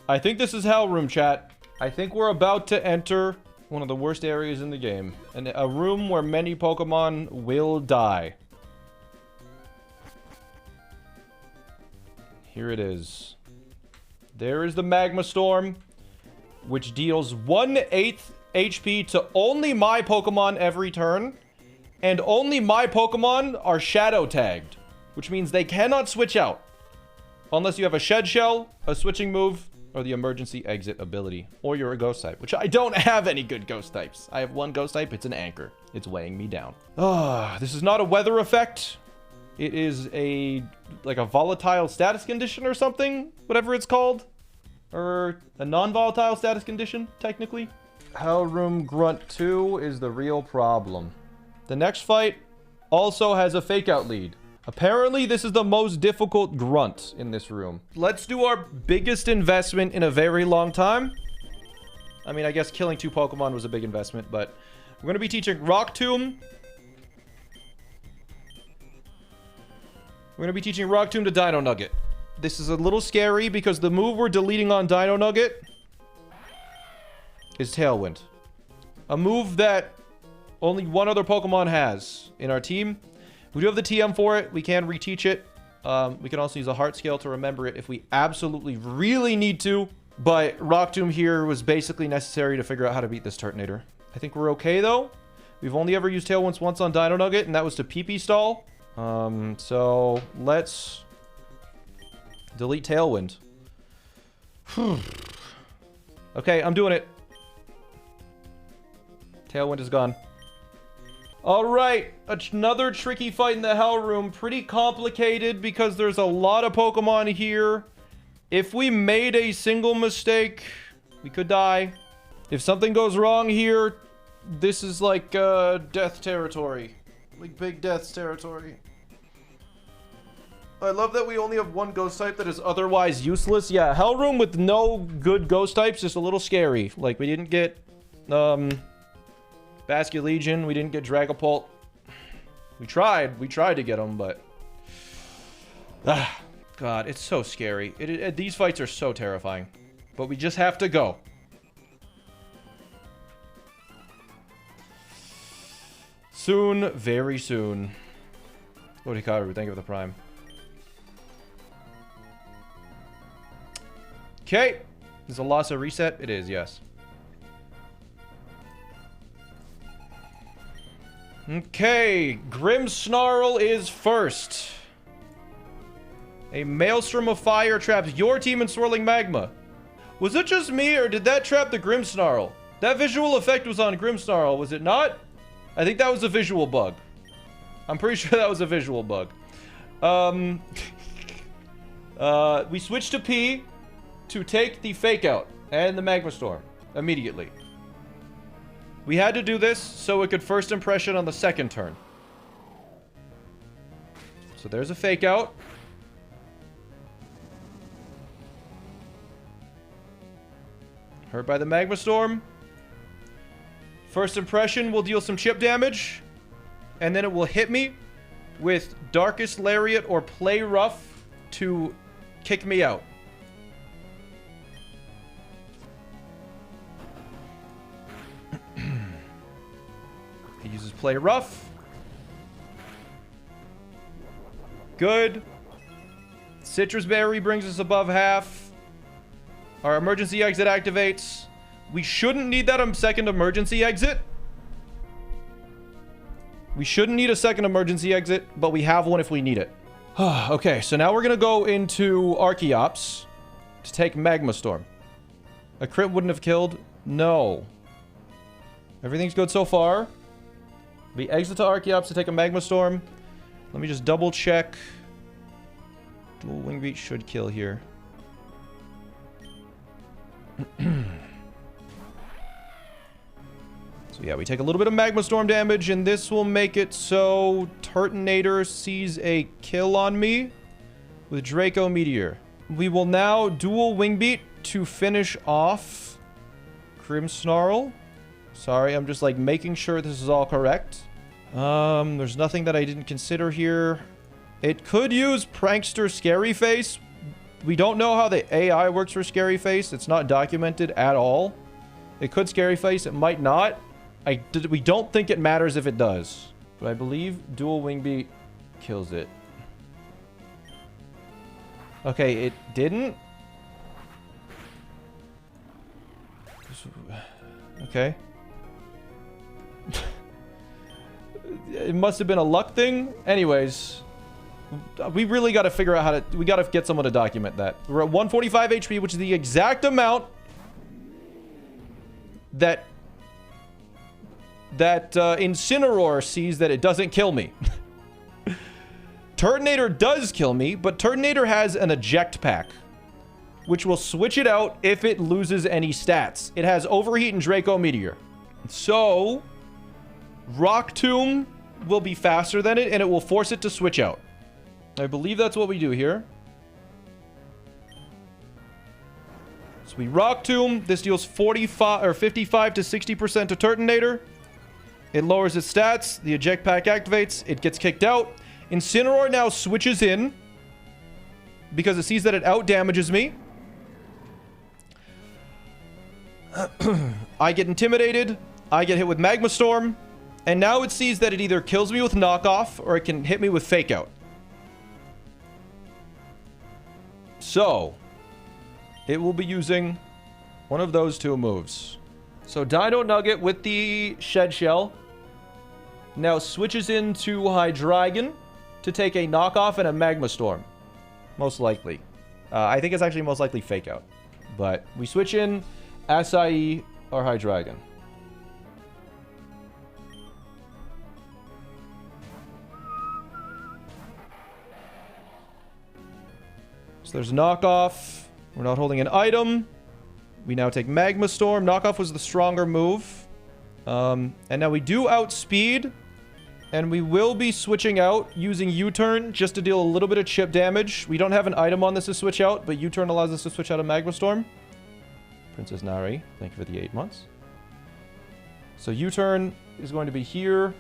I think this is Hell Room, chat. I think we're about to enter one of the worst areas in the game. And a room where many Pokemon will die. Here it is. There is the Magma Storm, which deals 1/8 HP to only my Pokemon every turn. And only my Pokemon are Shadow tagged, which means they cannot switch out. Unless you have a Shed Shell, a switching move, or the emergency exit ability. Or you're a ghost type, which I don't have any good ghost types. I have one ghost type, it's an anchor. It's weighing me down. This is not a weather effect. It is like a volatile status condition or something, whatever it's called. Or a non-volatile status condition, technically. Hell Room Grunt 2 is the real problem. The next fight also has a fake out lead. Apparently, this is the most difficult grunt in this room. Let's do our biggest investment in a very long time. I mean, I guess killing 2 Pokemon was a big investment, but we're going to be teaching Rock Tomb. We're going to be teaching Rock Tomb to Dino Nugget. This is a little scary because the move we're deleting on Dino Nugget is Tailwind. A move that only one other Pokemon has in our team. We do have the TM for it. We can reteach it. We can also use a Heart Scale to remember it if we absolutely really need to. But Rock Tomb here was basically necessary to figure out how to beat this Turtonator. I think we're okay, though. We've only ever used Tailwind once on Dino Nugget, and that was to PP stall. So let's delete Tailwind. Okay, I'm doing it. Tailwind is gone. Alright, another tricky fight in the Hell Room. Pretty complicated because there's a lot of Pokemon here. If we made a single mistake, we could die. If something goes wrong here, this is like death territory. Like big death territory. I love that we only have one ghost type that is otherwise useless. Yeah, Hell Room with no good ghost types is a little scary. Like, we didn't get, Basculegion. We didn't get Dragapult. We tried to get them, but... God, it's so scary. These fights are so terrifying. But we just have to go. Soon, very soon. Lord Hikaru, thank you for the prime. Okay. Is a loss a reset? It is, yes. Okay. Grimmsnarl is first. A Maelstrom of Fire traps your team in Swirling Magma. Was it just me, or did that trap the Grimmsnarl? That visual effect was on Grimmsnarl, was it not? I think that was a visual bug. I'm pretty sure that was a visual bug. We switched to P to take the Fake Out and the Magma Storm immediately. We had to do this so it could first impression on the second turn. So there's a Fake Out. Hurt by the Magma Storm. First impression will deal some chip damage. And then it will hit me with Darkest Lariat or Play Rough to kick me out. He uses Play Rough. Good. Citrus Berry brings us above half. Our emergency exit activates. We shouldn't need that second emergency exit. We shouldn't need a second emergency exit, but we have one if we need it. Okay, so now we're going to go into Archeops to take Magma Storm. A crit wouldn't have killed? No. Everything's good so far. We exit to Archeops to take a Magma Storm. Let me just double check. Dual Wing Beat should kill here. So yeah, we take a little bit of Magma Storm damage, and this will make it so Turtonator sees a kill on me with Draco Meteor. We will now dual Wing Beat to finish off Grimmsnarl. Sorry, I'm just like making sure this is all correct. There's nothing that I didn't consider here. It could use Prankster Scary Face We don't know how the AI works for Scary Face. It's not documented at all. It could Scary Face. It might not. We don't think it matters if it does. But I believe Dual Wing Beat kills it. Okay, it didn't. Okay. It must have been a luck thing. Anyways, we really got to figure out how to... We got to get someone to document that. We're at 145 HP, which is the exact amount that Incineroar sees that it doesn't kill me. Turtonator does kill me, but Turtonator has an eject pack, which will switch it out if it loses any stats. It has Overheat and Draco Meteor. So, Rock Tomb will be faster than it, and it will force it to switch out. I believe that's what we do here. So we Rock Tomb. This deals 45 or 55 to 60% to Turtonator. It lowers its stats. The eject pack activates. It gets kicked out. Incineroar now switches in because it sees that it out damages me. I get intimidated. I get hit with Magma Storm. And now it sees that it either kills me with knockoff or it can hit me with fake out. So, it will be using one of those two moves. So Dino Nugget with the Shed Shell now switches into Hydreigon to take a knockoff and a Magma Storm. Most likely. I think it's actually most likely fake out. But we switch in Acai or Hydreigon. So there's knockoff. We're not holding an item. We now take Magma Storm. Knockoff was the stronger move. And now we do outspeed. And we will be switching out using U-turn just to deal a little bit of chip damage. We don't have an item on this to switch out, but U-turn allows us to switch out a Magma Storm. Princess Nari, thank you for the 8 months. So U-turn is going to be here.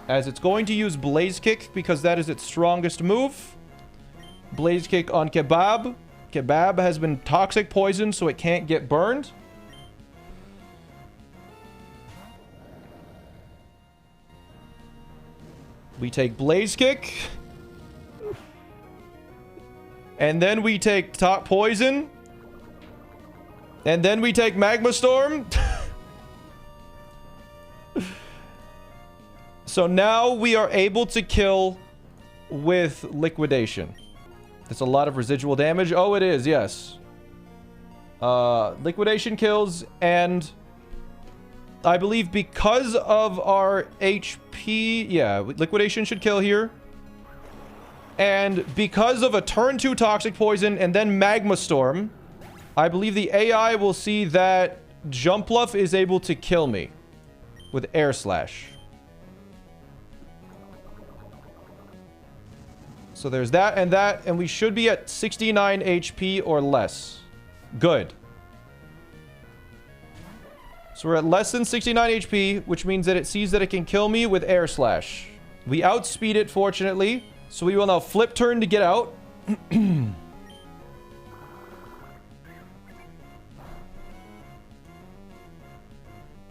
As it's going to use Blaze Kick because that is its strongest move. Blaze Kick on Kebab. Kebab has been toxic poisoned, so it can't get burned. We take Blaze Kick. And then we take Top Poison. And then we take Magma Storm. So now we are able to kill with Liquidation. That's a lot of residual damage. Oh, it is, yes. Liquidation kills, and I believe because of our HP... Yeah, Liquidation should kill here. And because of a turn 2 Toxic Poison and then Magma Storm, I believe the AI will see that Jumpluff is able to kill me with Air Slash. So there's that, and we should be at 69 HP or less. Good. So we're at less than 69 HP, which means that it sees that it can kill me with Air Slash. We outspeed it, fortunately. So we will now flip turn to get out. And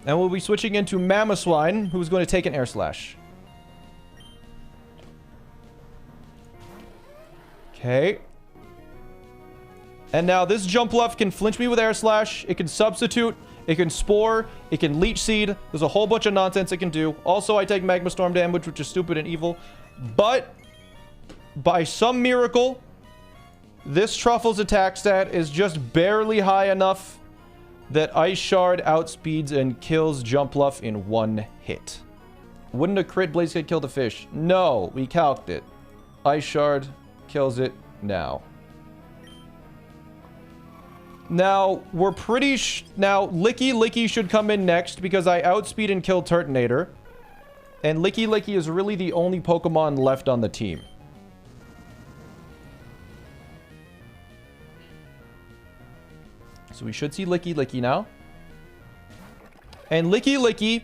we'll be switching into Mamoswine, who's going to take an Air Slash. Okay. And now this Jumpluff can flinch me with Air Slash. It can Substitute. It can Spore. It can Leech Seed. There's a whole bunch of nonsense it can do. Also, I take Magma Storm damage, which is stupid and evil. But by some miracle, this Truffle's attack stat is just barely high enough that Ice Shard outspeeds and kills Jumpluff in one hit. Wouldn't a crit Blaze Kick kill the fish? No, we calced it. Ice Shard kills it now. Now, we're pretty now, Licky should come in next because I outspeed and kill Turtonator. And Licky is really the only Pokemon left on the team. So we should see Licky now. And Licky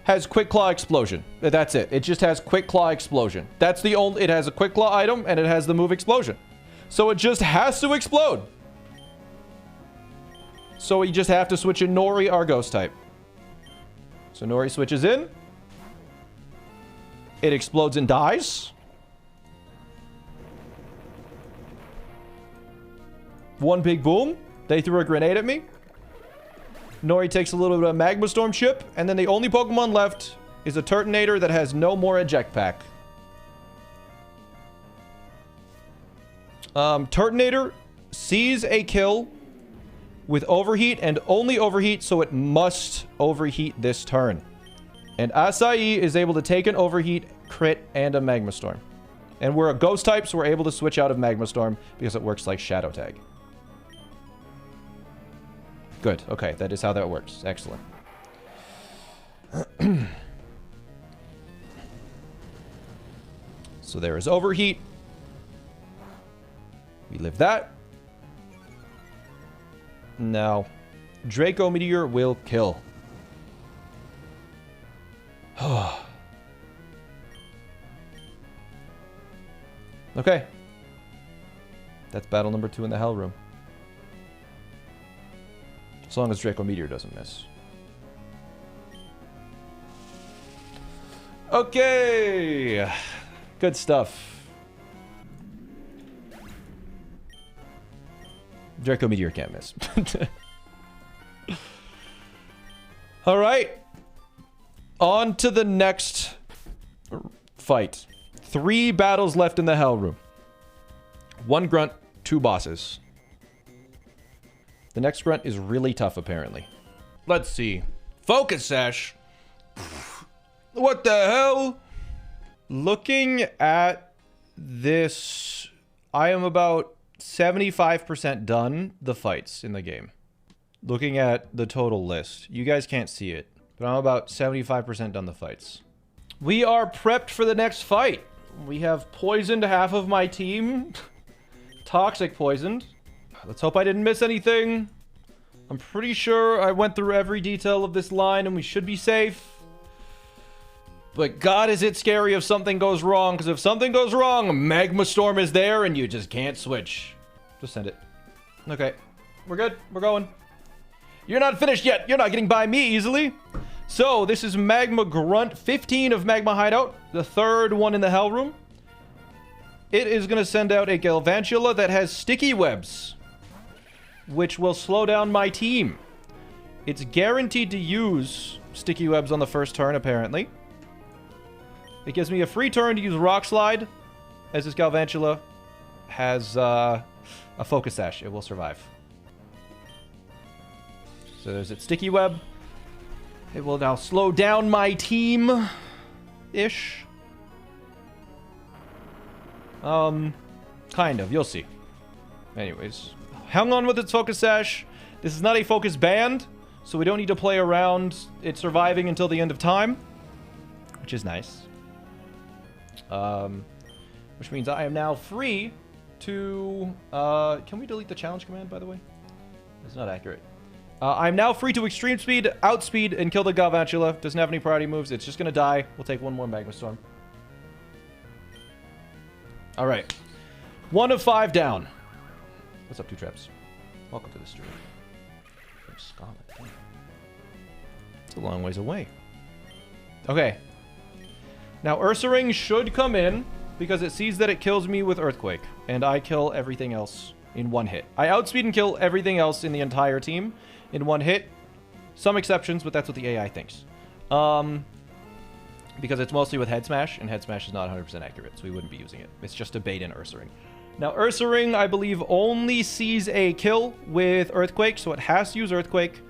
has Quick Claw Explosion. That's it. It just has Quick Claw Explosion. That's the only... It has a Quick Claw item, and it has the move Explosion. So it just has to explode. So we just have to switch in Nori, our Ghost type. So Nori switches in. It explodes and dies. One big boom. They threw a grenade at me. Nori takes a little bit of Magma Storm chip, and then the only Pokemon left is a Turtonator that has no more Eject Pack. Turtonator sees a kill with Overheat and only Overheat, so it must Overheat this turn. And Acai is able to take an Overheat, crit, and a Magma Storm. And we're a Ghost type, so we're able to switch out of Magma Storm because it works like Shadow Tag. Good. Okay, that is how that works. Excellent. So there is Overheat. We live that. Now, Draco Meteor will kill. Okay. That's battle number 2 in the Hell Room. As long as Draco Meteor doesn't miss. Okay. Good stuff. Draco Meteor can't miss. All right. On to the next fight. 3 battles left in the Hell Room. 1 grunt, 2 bosses. The next grunt is really tough, apparently. Let's see. Focus Sash. What the hell? Looking at this, I am about 75% done the fights in the game. Looking at the total list. You guys can't see it, but I'm about 75% done the fights. We are prepped for the next fight. We have poisoned half of my team. Toxic poisoned. Let's hope I didn't miss anything. I'm pretty sure I went through every detail of this line and we should be safe. But God, is it scary if something goes wrong. Because if something goes wrong, Magma Storm is there and you just can't switch. Just send it. Okay. We're good. We're going. You're not finished yet. You're not getting by me easily. So, this is Magma Grunt 15 of Magma Hideout. The 3rd one in the Hell Room. It is going to send out a Galvantula that has sticky webs, which will slow down my team. It's guaranteed to use sticky webs on the first turn, apparently. It gives me a free turn to use Rock Slide, as this Galvantula has a Focus Sash. It will survive. So there's its sticky web. It will now slow down my team-ish. Kind of. You'll see. Anyways. Hang on with its Focus Sash. This is not a Focus Band, so we don't need to play around it surviving until the end of time. Which is nice. Which means I am now free to... can we delete the challenge command, by the way? It's not accurate. I'm now free to Extreme Speed, Outspeed, and kill the Galvantula. Doesn't have any priority moves. It's just going to die. We'll take 1 more Magma Storm. Alright. 1 of 5 down. What's up, 2 Traps? Welcome to the stream. From Scotland. It's a long ways away. Okay. Now, Ursaring should come in because it sees that it kills me with Earthquake. And I kill everything else in 1 hit. I outspeed and kill everything else in the entire team in 1 hit. Some exceptions, but that's what the AI thinks. Because it's mostly with Head Smash, and Head Smash is not 100% accurate, so we wouldn't be using it. It's just a bait in Ursaring. Now, Ursaring, I believe, only sees a kill with Earthquake, so it has to use Earthquake.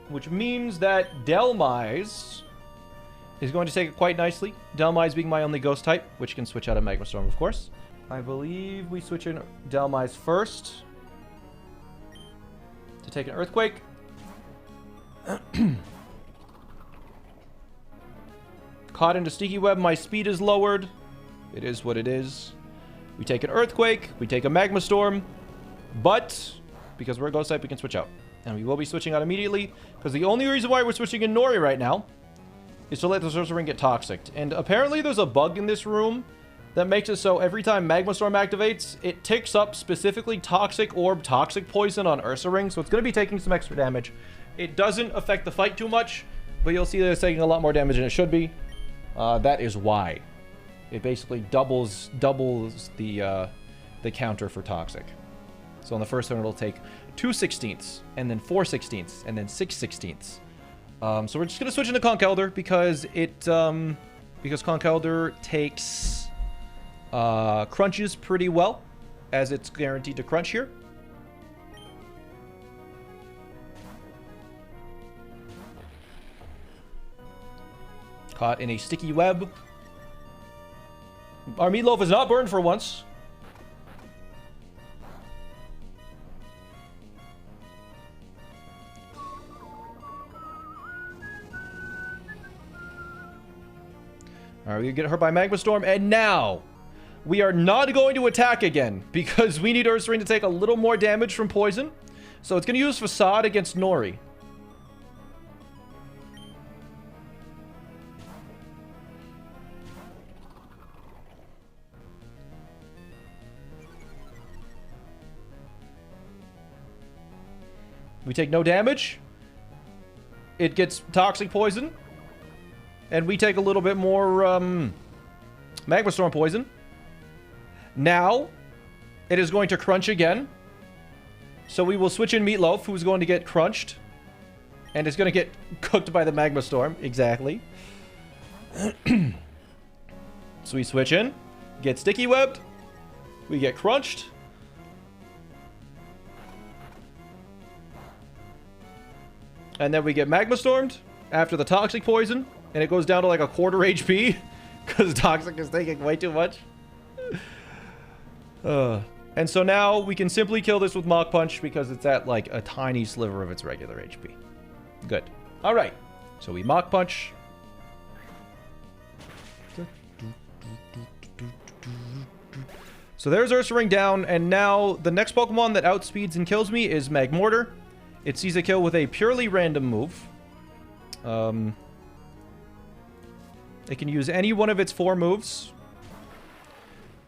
Which means that Dhelmise is going to take it quite nicely. Dhelmise being my only Ghost type, which can switch out of Magma Storm, of course. I believe we switch in Dhelmise first to take an Earthquake. Caught into Sticky Web, my speed is lowered. It is what it is. We take an Earthquake, we take a Magma Storm, but because we're a Ghost type, we can switch out. And we will be switching out immediately, because the only reason why we're switching in Nori right now is to let the Ursaring get toxic. And apparently there's a bug in this room that makes it so every time Magma Storm activates, it ticks up specifically Toxic Orb, Toxic Poison on Ursaring, so it's going to be taking some extra damage. It doesn't affect the fight too much, but you'll see that it's taking a lot more damage than it should be. That is why. It basically doubles the counter for Toxic. So on the first turn, it'll take 2/16, and then 4/16, and then 6/16. So we're just gonna switch into Conch Elder because Conch Elder takes crunches pretty well, as it's guaranteed to crunch here. Caught in a sticky web. Our meatloaf is not burned for once. Alright, we get hurt by Magma Storm, and now we are not going to attack again because we need Ursaring to take a little more damage from poison. So it's going to use Facade against Nori. We take no damage. It gets Toxic Poison. And we take a little bit more Magma Storm Poison. Now, it is going to crunch again. So we will switch in Meatloaf, who's going to get crunched. And is going to get cooked by the Magma Storm. Exactly. So we switch in. Get Sticky Webbed. We get crunched. And then we get Magma Stormed after the Toxic Poison. And it goes down to like a quarter HP. Because Toxic is taking way too much. And so now we can simply kill this with Mach Punch. Because it's at like a tiny sliver of its regular HP. Good. Alright. So we Mach Punch. So there's Ursaring down. And now the next Pokemon that outspeeds and kills me is Magmortar. It sees a kill with a purely random move. It can use any one of its 4 moves.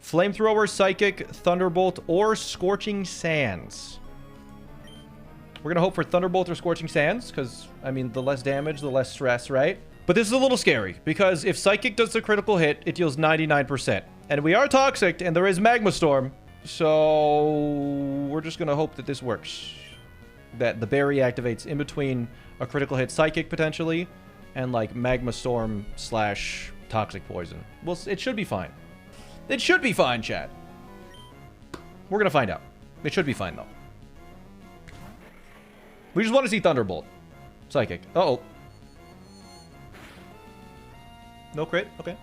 Flamethrower, Psychic, Thunderbolt, or Scorching Sands. We're going to hope for Thunderbolt or Scorching Sands, because, I mean, the less damage, the less stress, right? But this is a little scary, because if Psychic does the critical hit, it deals 99%. And we are Toxic, and there is Magma Storm, so we're just going to hope that this works. That the berry activates in between a critical hit Psychic, potentially, and, like, Magma Storm / Toxic Poison. Well, it should be fine. It should be fine, chat. We're gonna find out. It should be fine, though. We just want to see Thunderbolt. Psychic. Uh-oh. No crit. Okay.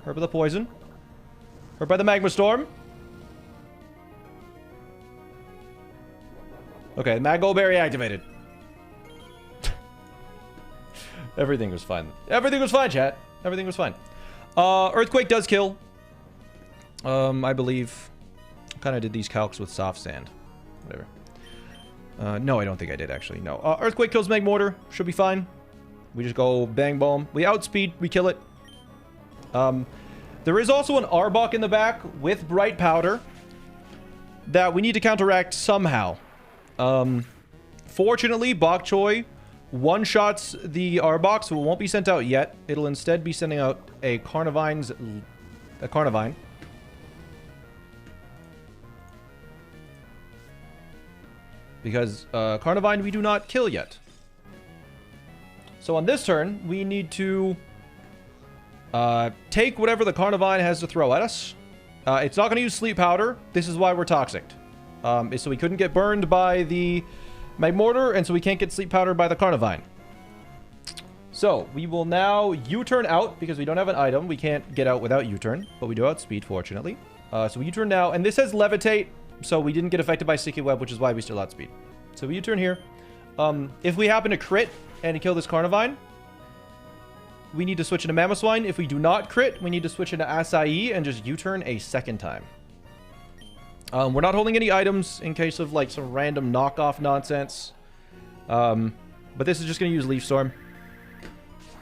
Hurt by the poison. Hurt by the Magma Storm. Okay, Maggo Berry activated. Everything was fine. Everything was fine, chat. Everything was fine. Earthquake does kill. I believe. Kind of did these calcs with soft sand. Whatever. No, I don't think I did, actually. No. Earthquake kills Magmortar. Should be fine. We just go bang boom. We outspeed. We kill it. There is also an Arbok in the back with Bright Powder that we need to counteract somehow. Fortunately, Bok Choy one-shots the Arbok, so it won't be sent out yet. It'll instead be sending out a Carnivine. Because Carnivine we do not kill yet. So on this turn, we need to take whatever the Carnivine has to throw at us. It's not going to use Sleep Powder. This is why we're Toxic. So we couldn't get burned by the Magmortar, and so we can't get Sleep Powder by the Carnivine. So we will now U-turn out because we don't have an item. We can't get out without U-turn, but we do outspeed, fortunately. So we U-turn now, and this says Levitate, so we didn't get affected by Sticky Web, which is why we still outspeed. So we U-turn here. If we happen to crit and kill this Carnivine, we need to switch into Mamoswine. If we do not crit, we need to switch into Acai and just U-turn a second time. We're not holding any items in case of, like, some random knockoff nonsense. But this is just going to use Leaf Storm.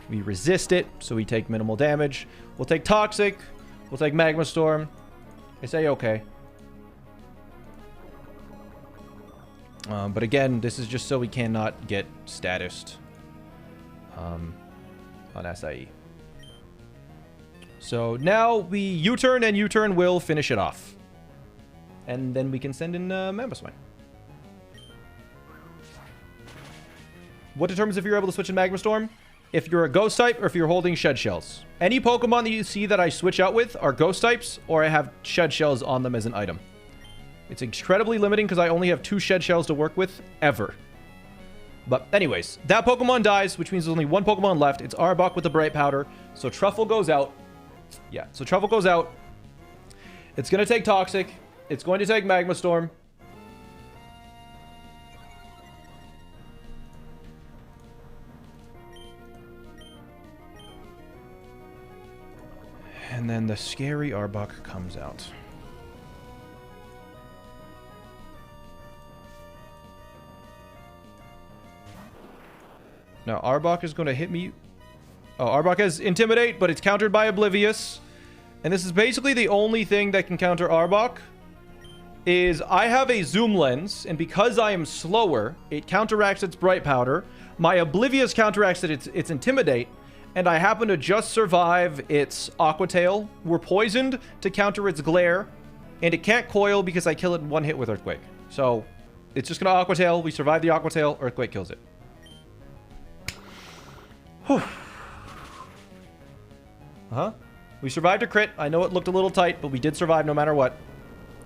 We resist it, so we take minimal damage. We'll take Toxic. We'll take Magma Storm. I say okay. But again, this is just so we cannot get statused on SIE. So now we U-turn, and U-turn will finish it off. And then we can send in Mamoswine. What determines if you're able to switch in Magma Storm? If you're a Ghost type or if you're holding Shed Shells. Any Pokemon that you see that I switch out with are Ghost types, or I have Shed Shells on them as an item. It's incredibly limiting because I only have 2 Shed Shells to work with, ever. But anyways, that Pokemon dies, which means there's only 1 Pokemon left. It's Arbok with the Bright Powder. So Truffle goes out. Yeah, so Truffle goes out. It's going to take Toxic. It's going to take Magma Storm. And then the scary Arbok comes out. Now, Arbok is going to hit me. Oh, Arbok has Intimidate, but it's countered by Oblivious. And this is basically the only thing that can counter Arbok. Is I have a Zoom Lens, and because I am slower, it counteracts its Bright Powder. My Oblivious counteracts its Intimidate. And I happen to just survive its Aqua Tail. We're poisoned to counter its Glare. And it can't coil because I kill it in 1 hit with Earthquake. So, it's just going to Aqua Tail. We survive the Aqua Tail. Earthquake kills it. Whew. Uh-huh. We survived a crit. I know it looked a little tight, but we did survive no matter what.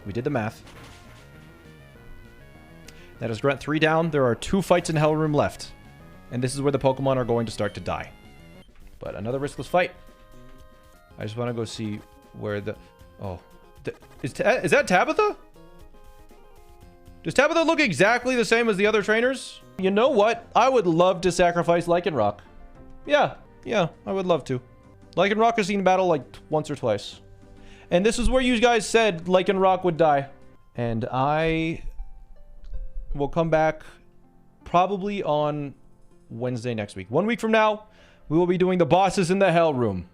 We did the math. That is Grunt 3 down. There are 2 fights in Hell Room left. And this is where the Pokemon are going to start to die. But another riskless fight. I just want to go see where the... Oh. Is that Tabitha? Does Tabitha look exactly the same as the other trainers? You know what? I would love to sacrifice Lycanroc. Yeah, I would love to. Lycanroc has seen battle like once or twice. And this is where you guys said Lycanroc would die. And I will come back probably on Wednesday next week. 1 week from now, we will be doing the bosses in the Hell Room.